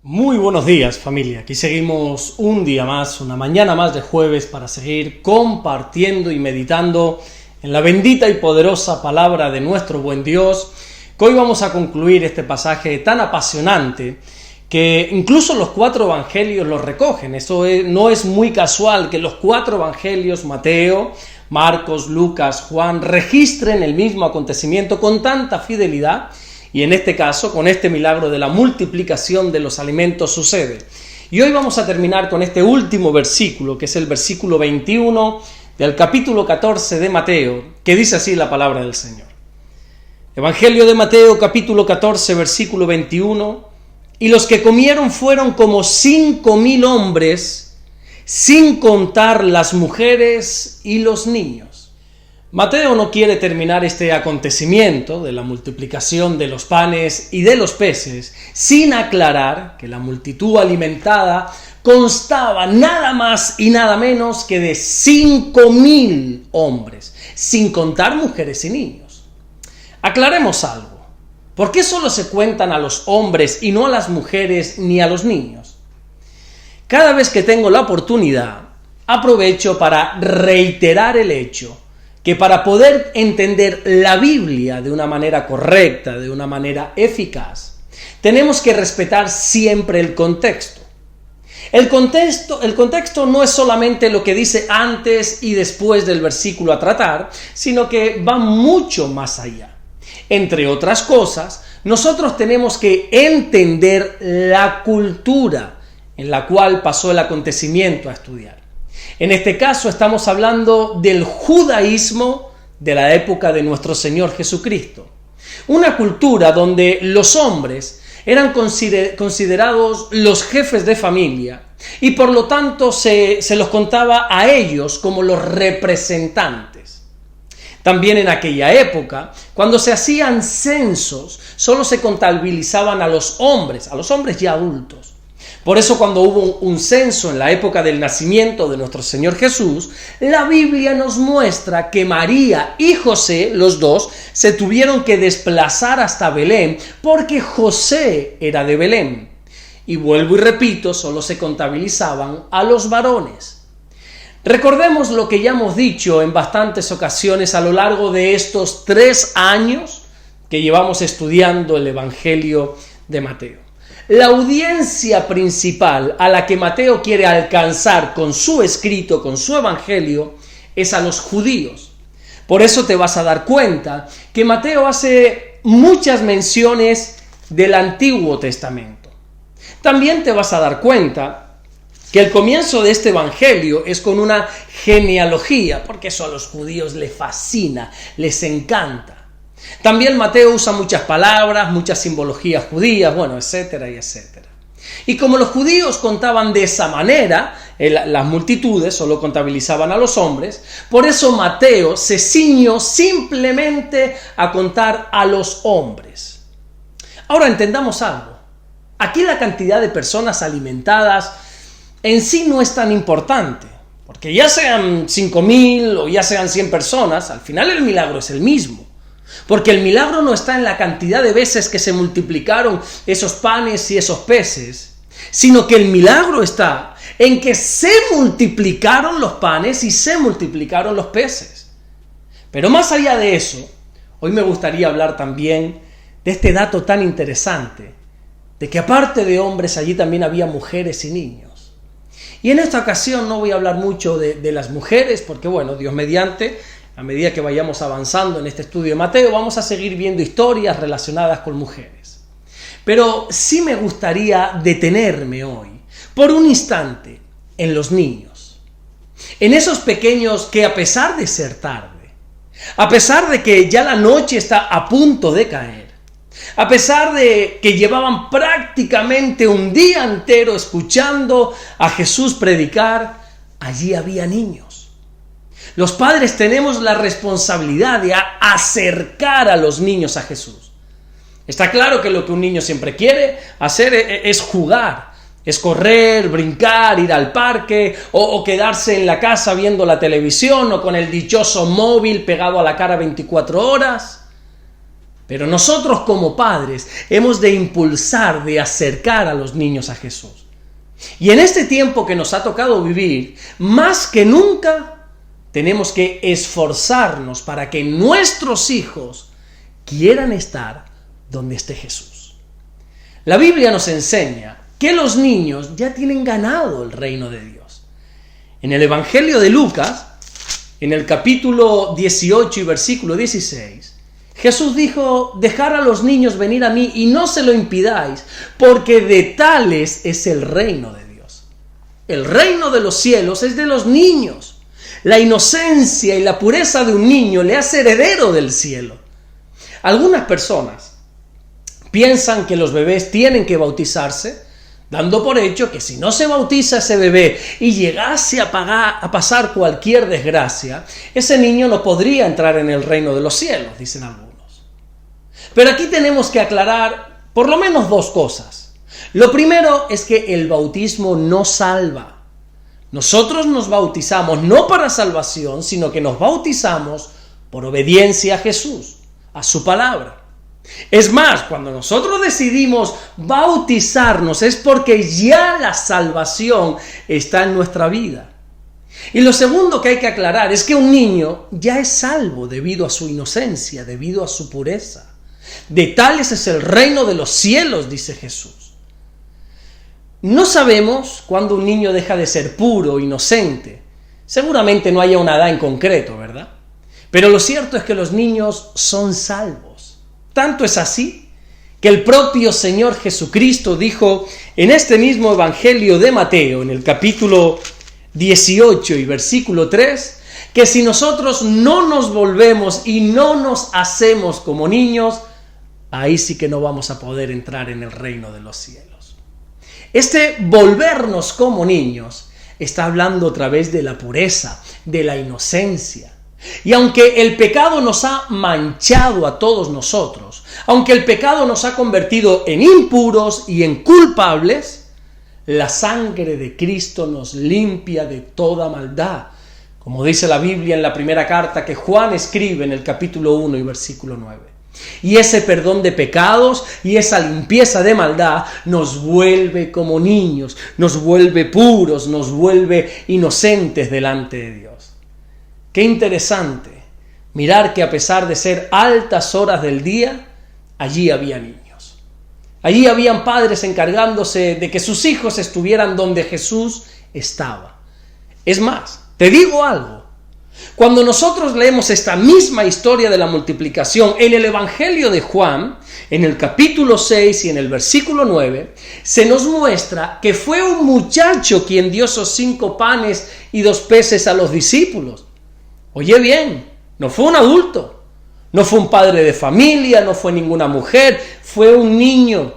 Muy buenos días, familia. Aquí seguimos un día más, una mañana más de jueves para seguir compartiendo y meditando en la bendita y poderosa palabra de nuestro buen Dios, que hoy vamos a concluir este pasaje tan apasionante que incluso los 4 evangelios lo recogen. No es muy casual que los 4 evangelios, Mateo, Marcos, Lucas, Juan, registren el mismo acontecimiento con tanta fidelidad. Y en este caso, con este milagro de la multiplicación de los alimentos sucede. Y hoy vamos a terminar con este último versículo, que es el versículo 21 del capítulo 14 de Mateo, que dice así la palabra del Señor. Evangelio de Mateo, capítulo 14, versículo 21. Y los que comieron fueron como 5,000 hombres, sin contar las mujeres y los niños. Mateo no quiere terminar este acontecimiento de la multiplicación de los panes y de los peces sin aclarar que la multitud alimentada constaba nada más y nada menos que de 5,000 hombres, sin contar mujeres y niños. Aclaremos algo. ¿Por qué solo se cuentan a los hombres y no a las mujeres ni a los niños? Cada vez que tengo la oportunidad, aprovecho para reiterar el hecho que para poder entender la Biblia de una manera correcta, de una manera eficaz, tenemos que respetar siempre el contexto. El contexto no es solamente lo que dice antes y después del versículo a tratar, sino que va mucho más allá. Entre otras cosas, nosotros tenemos que entender la cultura en la cual pasó el acontecimiento a estudiar. En este caso estamos hablando del judaísmo de la época de nuestro Señor Jesucristo. Una cultura donde los hombres eran considerados los jefes de familia y por lo tanto se los contaba a ellos como los representantes. También en aquella época, cuando se hacían censos, solo se contabilizaban a los hombres ya adultos. Por eso cuando hubo un censo en la época del nacimiento de nuestro Señor Jesús, la Biblia nos muestra que María y José, los dos, se tuvieron que desplazar hasta Belén porque José era de Belén. Y vuelvo y repito, solo se contabilizaban a los varones. Recordemos lo que ya hemos dicho en bastantes ocasiones a lo largo de estos 3 años que llevamos estudiando el Evangelio de Mateo. La audiencia principal a la que Mateo quiere alcanzar con su escrito, con su evangelio, es a los judíos. Por eso te vas a dar cuenta que Mateo hace muchas menciones del Antiguo Testamento. También te vas a dar cuenta que el comienzo de este evangelio es con una genealogía, porque eso a los judíos les fascina, les encanta. También Mateo usa muchas palabras, muchas simbologías judías, etcétera y etcétera. Y como los judíos contaban de esa manera, las multitudes solo contabilizaban a los hombres, por eso Mateo se ciñó simplemente a contar a los hombres. Ahora entendamos algo. Aquí la cantidad de personas alimentadas en sí no es tan importante, porque ya sean 5,000 o ya sean 100 personas, al final el milagro es el mismo. Porque el milagro no está en la cantidad de veces que se multiplicaron esos panes y esos peces, sino que el milagro está en que se multiplicaron los panes y se multiplicaron los peces. Pero más allá de eso, hoy me gustaría hablar también de este dato tan interesante, de que aparte de hombres allí también había mujeres y niños. Y en esta ocasión no voy a hablar mucho de las mujeres, porque Dios mediante, a medida que vayamos avanzando en este estudio de Mateo, vamos a seguir viendo historias relacionadas con mujeres. Pero sí me gustaría detenerme hoy, por un instante, en los niños. En esos pequeños que a pesar de ser tarde, a pesar de que ya la noche está a punto de caer, a pesar de que llevaban prácticamente un día entero escuchando a Jesús predicar, allí había niños. Los padres tenemos la responsabilidad de acercar a los niños a Jesús. Está claro que lo que un niño siempre quiere hacer es jugar, es correr, brincar, ir al parque o quedarse en la casa viendo la televisión o con el dichoso móvil pegado a la cara 24 horas. Pero nosotros como padres hemos de impulsar, de acercar a los niños a Jesús. Y en este tiempo que nos ha tocado vivir, más que nunca, tenemos que esforzarnos para que nuestros hijos quieran estar donde esté Jesús. La Biblia nos enseña que los niños ya tienen ganado el reino de Dios. En el Evangelio de Lucas, en el capítulo 18 y versículo 16, Jesús dijo: dejad a los niños venir a mí y no se lo impidáis, porque de tales es el reino de Dios. El reino de los cielos es de los niños. La inocencia y la pureza de un niño le hace heredero del cielo. Algunas personas piensan que los bebés tienen que bautizarse, dando por hecho que si no se bautiza ese bebé y llegase a pasar cualquier desgracia, ese niño no podría entrar en el reino de los cielos, dicen algunos. Pero aquí tenemos que aclarar por lo menos dos cosas. Lo primero es que el bautismo no salva. Nosotros nos bautizamos no para salvación, sino que nos bautizamos por obediencia a Jesús, a su palabra. Es más, cuando nosotros decidimos bautizarnos es porque ya la salvación está en nuestra vida. Y lo segundo que hay que aclarar es que un niño ya es salvo debido a su inocencia, debido a su pureza. De tales es el reino de los cielos, dice Jesús. No sabemos cuándo un niño deja de ser puro, inocente. Seguramente no haya una edad en concreto, ¿verdad? Pero lo cierto es que los niños son salvos. Tanto es así que el propio Señor Jesucristo dijo en este mismo Evangelio de Mateo, en el capítulo 18 y versículo 3, que si nosotros no nos volvemos y no nos hacemos como niños, ahí sí que no vamos a poder entrar en el reino de los cielos. Este volvernos como niños está hablando a través de la pureza, de la inocencia. Y aunque el pecado nos ha manchado a todos nosotros, aunque el pecado nos ha convertido en impuros y en culpables, la sangre de Cristo nos limpia de toda maldad, como dice la Biblia en la primera carta que Juan escribe en el capítulo 1 y versículo 9. Y ese perdón de pecados y esa limpieza de maldad nos vuelve como niños, nos vuelve puros, nos vuelve inocentes delante de Dios. Qué interesante mirar que a pesar de ser altas horas del día, allí había niños. Allí habían padres encargándose de que sus hijos estuvieran donde Jesús estaba. Es más, te digo algo. Cuando nosotros leemos esta misma historia de la multiplicación en el Evangelio de Juan, en el capítulo 6 y en el versículo 9, se nos muestra que fue un muchacho quien dio esos 5 panes y 2 peces a los discípulos. Oye bien, no fue un adulto, no fue un padre de familia, no fue ninguna mujer, fue un niño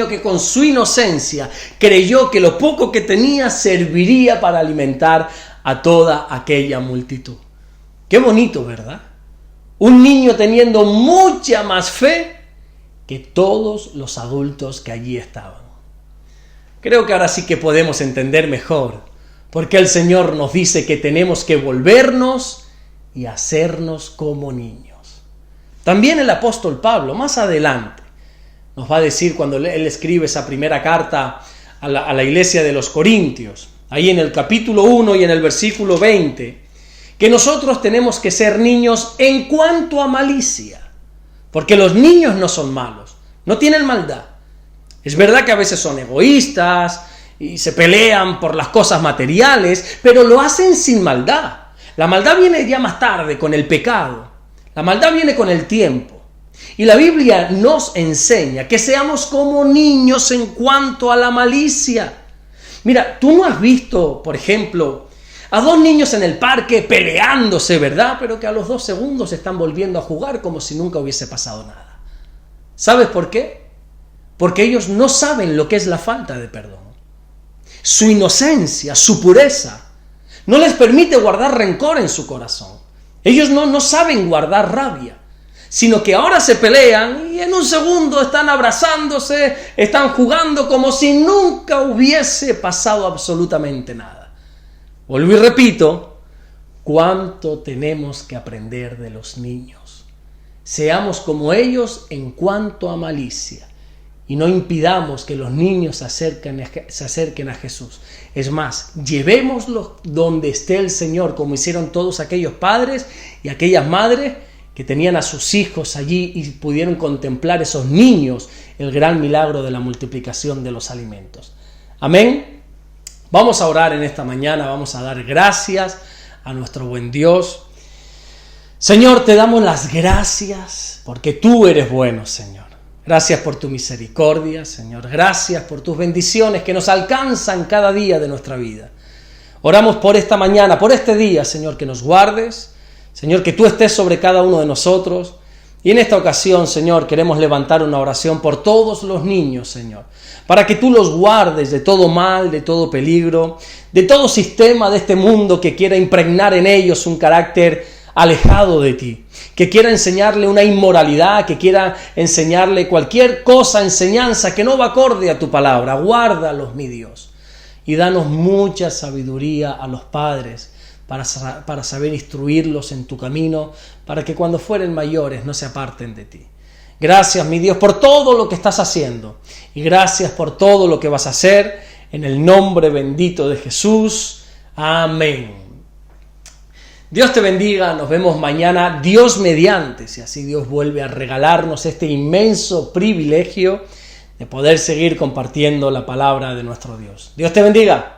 que con su inocencia creyó que lo poco que tenía serviría para alimentar a toda aquella multitud. Qué bonito, ¿verdad? Un niño teniendo mucha más fe que todos los adultos que allí estaban. Creo que ahora sí que podemos entender mejor por qué el Señor nos dice que tenemos que volvernos y hacernos como niños. También el apóstol Pablo, más adelante, nos va a decir cuando él escribe esa primera carta a la iglesia de los Corintios, ahí en el capítulo 1 y en el versículo 20, que nosotros tenemos que ser niños en cuanto a malicia, porque los niños no son malos, no tienen maldad. Es verdad que a veces son egoístas y se pelean por las cosas materiales, pero lo hacen sin maldad. La maldad viene ya más tarde con el pecado, la maldad viene con el tiempo. Y la Biblia nos enseña que seamos como niños en cuanto a la malicia. Mira, tú no has visto, por ejemplo, a 2 niños en el parque peleándose, ¿verdad? Pero que a los 2 segundos están volviendo a jugar como si nunca hubiese pasado nada. ¿Sabes por qué? Porque ellos no saben lo que es la falta de perdón. Su inocencia, su pureza, no les permite guardar rencor en su corazón. Ellos no saben guardar rabia, sino que ahora se pelean y en un segundo están abrazándose, están jugando como si nunca hubiese pasado absolutamente nada. Vuelvo y repito, ¿cuánto tenemos que aprender de los niños? seamos como ellos en cuanto a malicia y no impidamos que los niños se acerquen a Jesús. Es más, llevémoslos donde esté el Señor, como hicieron todos aquellos padres y aquellas madres que tenían a sus hijos allí y pudieron contemplar esos niños el gran milagro de la multiplicación de los alimentos. Amén. Vamos a orar en esta mañana, vamos a dar gracias a nuestro buen Dios. Señor, te damos las gracias porque tú eres bueno, Señor. Gracias por tu misericordia, Señor. Gracias por tus bendiciones que nos alcanzan cada día de nuestra vida. Oramos por esta mañana, por este día, Señor, que nos guardes. Señor, que tú estés sobre cada uno de nosotros. Y en esta ocasión, Señor, queremos levantar una oración por todos los niños, Señor, para que tú los guardes de todo mal, de todo peligro, de todo sistema de este mundo que quiera impregnar en ellos un carácter alejado de ti, que quiera enseñarle una inmoralidad, que quiera enseñarle cualquier cosa, enseñanza que no va acorde a tu palabra. Guárdalos, mi Dios, y danos mucha sabiduría a los padres para saber instruirlos en tu camino, para que cuando fueren mayores no se aparten de ti. Gracias, mi Dios, por todo lo que estás haciendo y gracias por todo lo que vas a hacer, en el nombre bendito de Jesús. Amén. Dios te bendiga, nos vemos mañana, Dios mediante, si así Dios vuelve a regalarnos este inmenso privilegio de poder seguir compartiendo la palabra de nuestro Dios. Dios te bendiga.